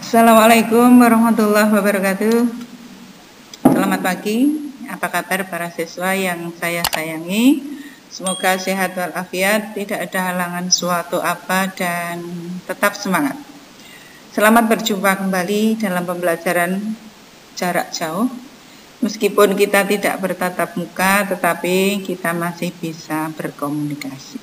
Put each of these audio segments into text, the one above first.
Assalamualaikum warahmatullahi wabarakatuh. Selamat pagi, apa kabar para siswa yang saya sayangi? Semoga sehat walafiat, tidak ada halangan suatu apa, dan tetap semangat. Selamat berjumpa kembali dalam pembelajaran jarak jauh. Meskipun kita tidak bertatap muka, tetapi kita masih bisa berkomunikasi.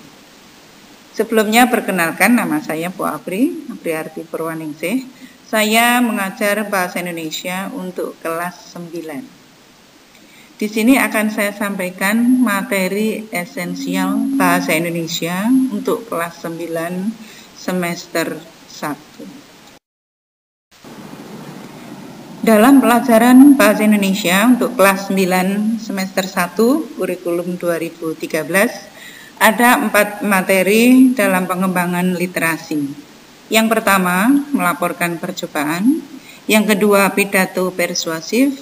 Sebelumnya perkenalkan, nama saya Bu Apriarti Purwaningsih. Saya mengajar bahasa Indonesia untuk kelas 9. Di sini akan saya sampaikan materi esensial bahasa Indonesia untuk kelas 9 semester 1. Dalam pelajaran bahasa Indonesia untuk kelas 9 semester 1 kurikulum 2013 ada 4 materi dalam pengembangan literasi. Yang pertama, melaporkan percobaan. Yang kedua, pidato persuasif.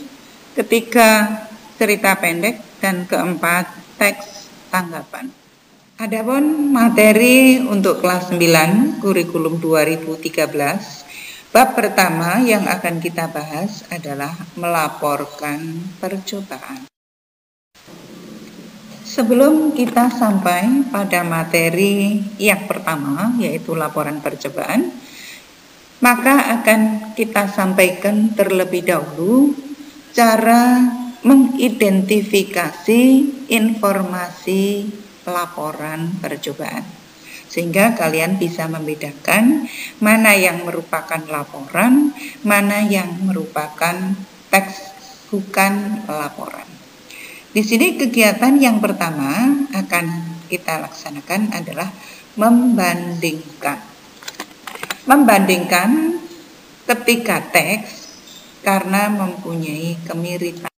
Ketiga, cerita pendek. Dan keempat, teks tanggapan. Adapun materi untuk kelas 9 kurikulum 2013, bab pertama yang akan kita bahas adalah melaporkan percobaan. Sebelum kita sampai pada materi yang pertama, yaitu laporan percobaan, maka akan kita sampaikan terlebih dahulu cara mengidentifikasi informasi laporan percobaan. Sehingga kalian bisa membedakan mana yang merupakan laporan, mana yang merupakan teks bukan laporan. Di sini kegiatan yang pertama akan kita laksanakan adalah membandingkan. Membandingkan ketika teks karena mempunyai kemiripan.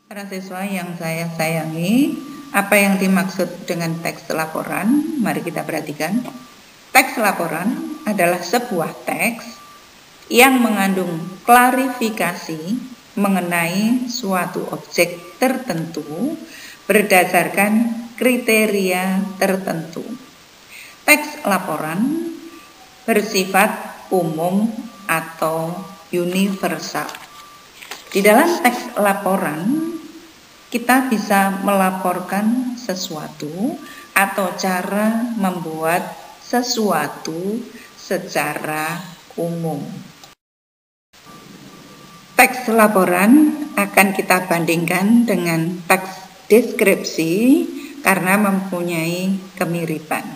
Para siswa yang saya sayangi, apa yang dimaksud dengan teks laporan? Mari kita perhatikan. Teks laporan adalah sebuah teks yang mengandung klarifikasi mengenai suatu objek tertentu berdasarkan kriteria tertentu. Teks laporan bersifat umum atau universal. Di dalam teks laporan kita bisa melaporkan sesuatu atau cara membuat sesuatu secara umum. Teks laporan akan kita bandingkan dengan teks deskripsi karena mempunyai kemiripan.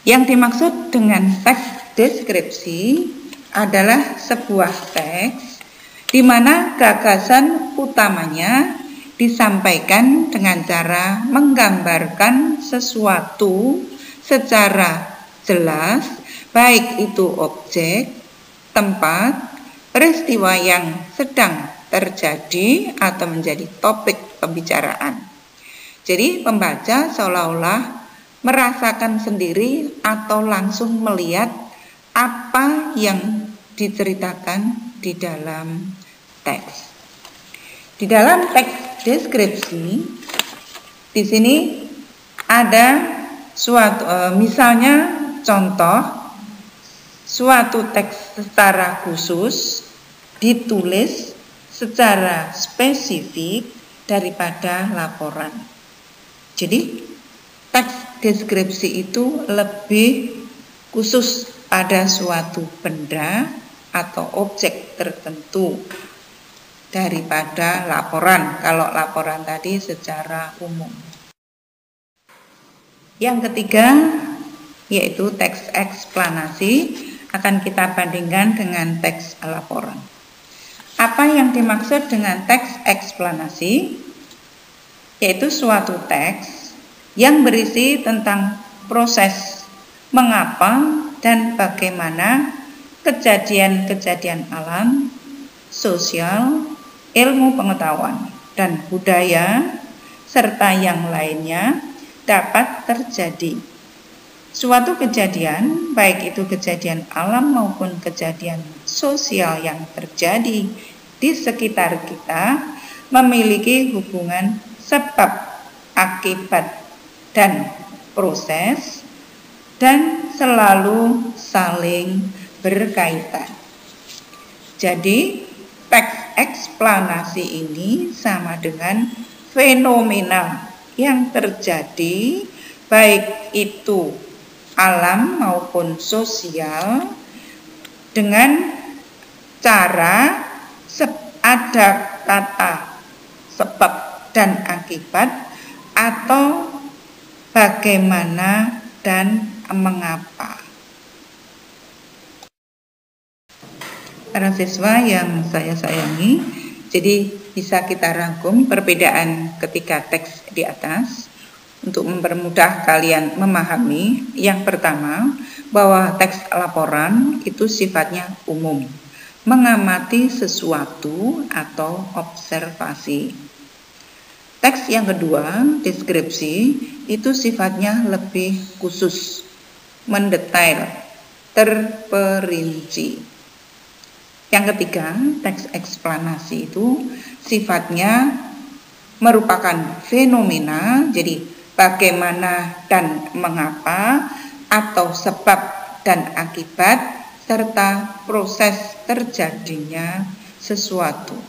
Yang dimaksud dengan teks deskripsi adalah sebuah teks di mana gagasan utamanya disampaikan dengan cara menggambarkan sesuatu secara jelas, baik itu objek, tempat, peristiwa yang sedang terjadi atau menjadi topik pembicaraan. Jadi pembaca seolah-olah merasakan sendiri atau langsung melihat apa yang diceritakan di dalam teks. Di dalam teks deskripsi, di sini ada suatu misalnya contoh suatu teks secara khusus ditulis secara spesifik daripada laporan. Jadi teks deskripsi itu lebih khusus pada suatu benda atau objek tertentu daripada laporan. Kalau laporan tadi secara umum. Yang ketiga yaitu teks eksplanasi akan kita bandingkan dengan teks laporan. Apa yang dimaksud dengan teks eksplanasi? Yaitu suatu teks yang berisi tentang proses mengapa dan bagaimana kejadian-kejadian alam, sosial, ilmu pengetahuan, dan budaya, serta yang lainnya dapat terjadi. Suatu kejadian, baik itu kejadian alam maupun kejadian sosial yang terjadi di sekitar kita, memiliki hubungan sebab, akibat, dan proses, dan selalu saling berkaitan. Jadi, teks eksplanasi ini sama dengan fenomena yang terjadi, baik itu alam maupun sosial, dengan cara ada kata sebab dan akibat, atau bagaimana dan mengapa. Para siswa yang saya sayangi, jadi bisa kita rangkum perbedaan ketiga teks di atas untuk mempermudah kalian memahami. Yang pertama, bahwa teks laporan itu sifatnya umum, mengamati sesuatu atau observasi. Teks yang kedua, deskripsi, itu sifatnya lebih khusus, mendetail, terperinci. Yang ketiga, teks eksplanasi itu sifatnya merupakan fenomena, jadi bagaimana dan mengapa, atau sebab dan akibat, serta proses terjadinya sesuatu.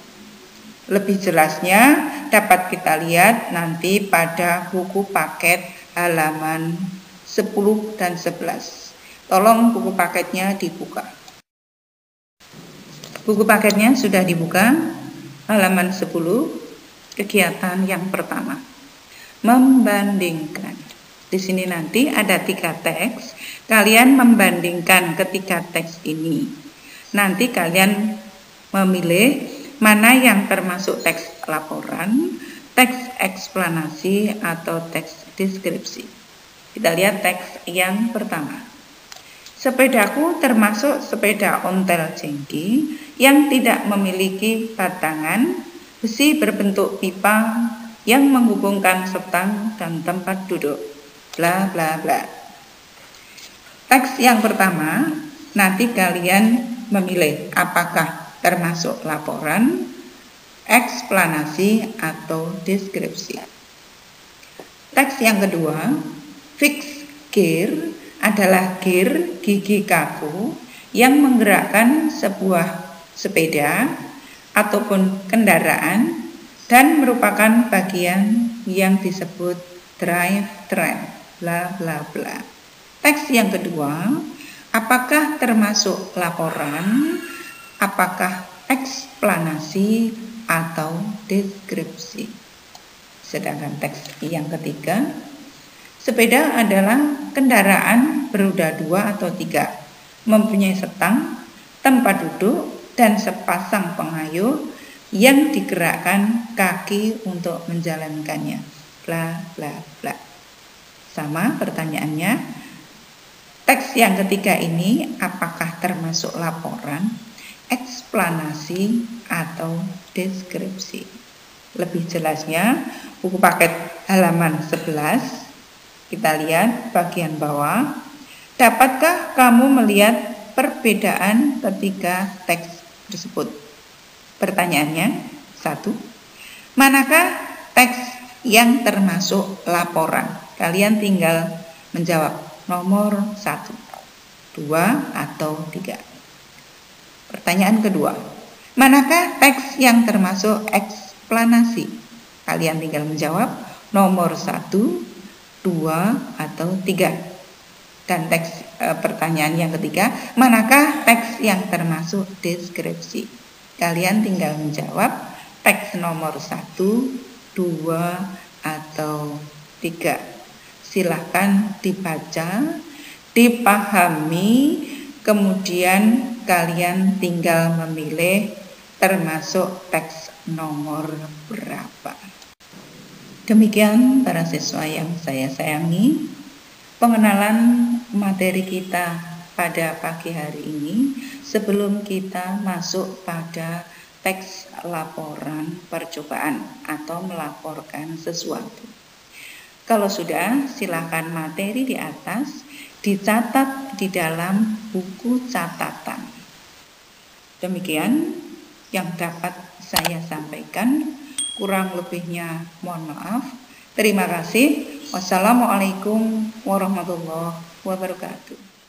Lebih jelasnya dapat kita lihat nanti pada buku paket halaman 10 dan 11. Tolong buku paketnya dibuka. Buku paketnya sudah dibuka, halaman 10, kegiatan yang pertama. Membandingkan. Di sini nanti ada 3 teks, kalian membandingkan ketiga teks ini. Nanti kalian memilih mana yang termasuk teks laporan, teks eksplanasi, atau teks deskripsi. Kita lihat teks yang pertama. Sepedaku termasuk sepeda ontel jengki yang tidak memiliki batangan, besi berbentuk pipa yang menghubungkan stang dan tempat duduk. Bla bla bla. Teks yang pertama, nanti kalian memilih apakah termasuk laporan, eksplanasi, atau deskripsi. Teks yang kedua, fixed gear, adalah gear gigi kaku yang menggerakkan sebuah sepeda ataupun kendaraan dan merupakan bagian yang disebut drive train, bla bla bla. Teks yang kedua, apakah termasuk laporan, apakah eksplanasi, atau deskripsi. Sedangkan teks yang ketiga, sepeda adalah kendaraan beroda 2 atau 3, mempunyai stang, tempat duduk, dan sepasang pengayuh yang digerakkan kaki untuk menjalankannya. Bla bla bla. Sama pertanyaannya, teks yang ketiga ini apakah termasuk laporan, eksplanasi, atau deskripsi? Lebih jelasnya, buku paket halaman 11. Kita lihat bagian bawah. Dapatkah kamu melihat perbedaan ketiga teks tersebut? Pertanyaannya, 1. Manakah teks yang termasuk laporan? Kalian tinggal menjawab nomor 1, 2, atau 3. Pertanyaan kedua, manakah teks yang termasuk eksplanasi? Kalian tinggal menjawab nomor 1, 2, atau 3. Dan teks pertanyaan yang ketiga, manakah teks yang termasuk deskripsi? Kalian tinggal menjawab teks nomor 1, 2, atau 3. Silahkan dibaca, dipahami, kemudian kalian tinggal memilih termasuk teks nomor berapa. Demikian para siswa yang saya sayangi, pengenalan materi kita pada pagi hari ini sebelum kita masuk pada teks laporan percobaan atau melaporkan sesuatu. Kalau sudah, silakan materi di atas dicatat di dalam buku catatan. Demikian yang dapat saya sampaikan. Kurang lebihnya mohon maaf. Terima kasih. Wassalamualaikum warahmatullahi wabarakatuh.